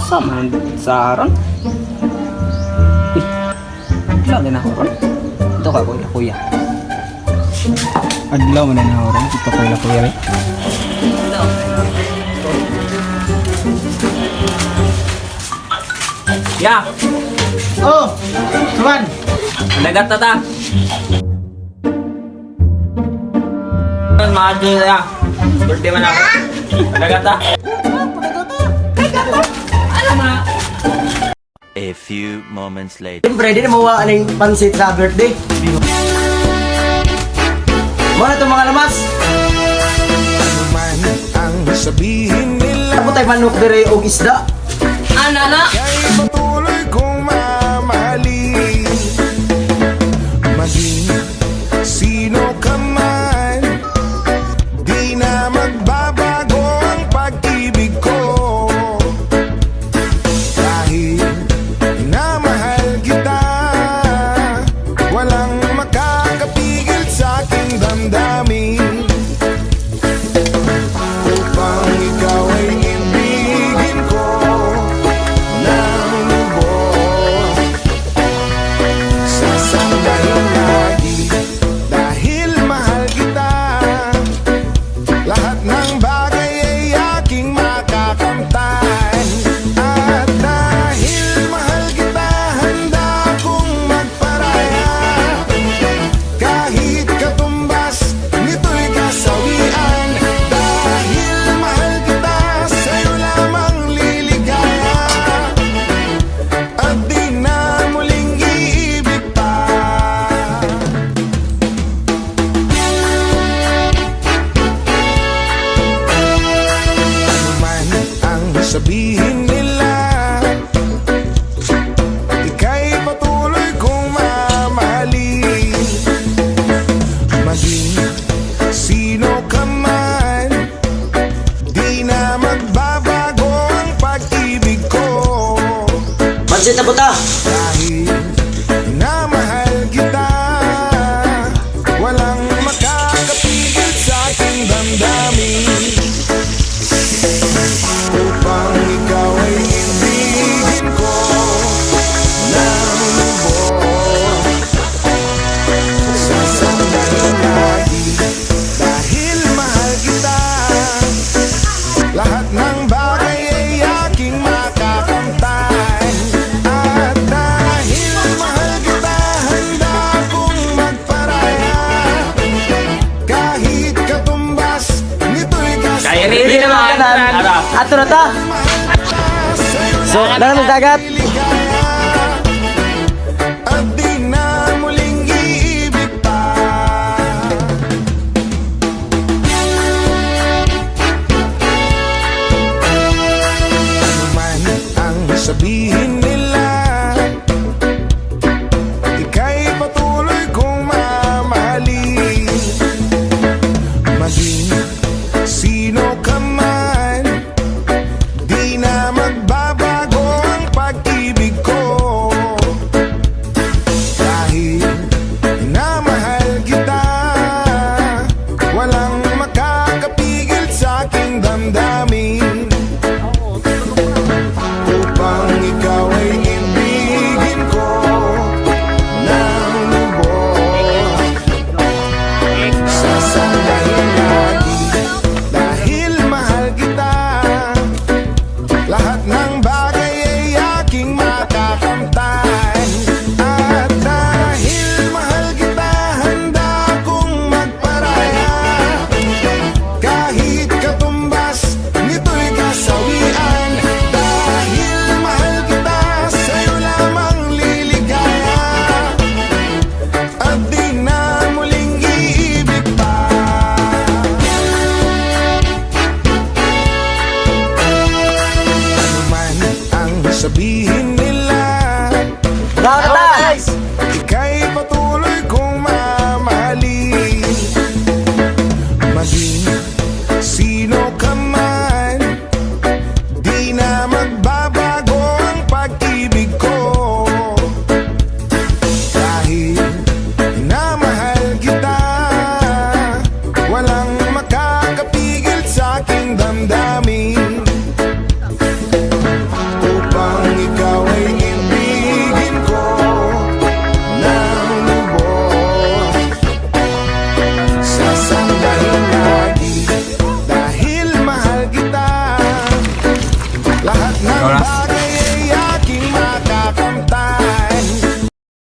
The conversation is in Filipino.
Sama sa aron. Lagi na ako ron. Ito ka kuya, kuya. Adlaw mo na na ron. Ito kuya, kuya rin. Ya. Oh, Tuan. Dagat na ta. Mahal din ya. Birthday man ako. Dagat ta. A few moments later. Siyempre, di na mawa aning pansit sa birthday. Mga ito mga lamas. Man ang sabihin nila, Ako tayo manok dire og isda. Anana. kaya patuloy kong mamahalin. Maging sino ka man, di na magbabago ang pag-ibig ko. Dahil minamahal kita, walang makakapigil sa aking damdamin. Upang ikaw ay ibigin ko ng lubos, sasambahin lagi dahil mahal kita. Lahat ng bagay ay aking makakamtan. At dahil mahal kita, handa kong magparaya. Kahit katumbas, nito'y kasawian. Dahil mahal kita, sa'yo lamang liligaya. At di na muling iibig pa. Man ang sabihin nila, ika'y patuloy kong mamahalin. Maging sino ka man, di na magbabago ang pag-ibig ko. Pansit na puta. Dahil minamahal kita, walang makakapigil sa aking damdamin. Upang ikaw ay ibigin ko ng lubos, sasambahin lagi dahil mahal kita. Lahat ng bagay ay aking makakamtan. At dahil mahal kita, handa kong magparaya. Kahit katumbas, nito'y Kaya rin naman. Ato na ta. So, dagan ng dagat. at di na muling iibig pa. Man ang sabihin nila, ika'y patuloy kong mamahalin. Maging sino ka man, di na magbabago ang pag-ibig ko. Dahil minamahal kita, walang makakapigil sa aking damdamin. Upang ikaw ay ibigin ko ng lubos, sasambahin lagi dahil mahal kita. Lahat ng bagay ay aking makakamtan. At dahil mahal kita, handa kong magparaya. Kahit katumbas, nito'y kasawian. Dahil mahal kita, sa'yo lamang liligaya. At di na muling iibig pa. Man ang sabihin nila, Dagat na ta. ika'y patuloy kong mamahalin. Maging sino ka man, di na magbabago ang pag-ibig ko. Dahil minamahal kita, walang makakapigil sa aking damdamin. Ikaw na.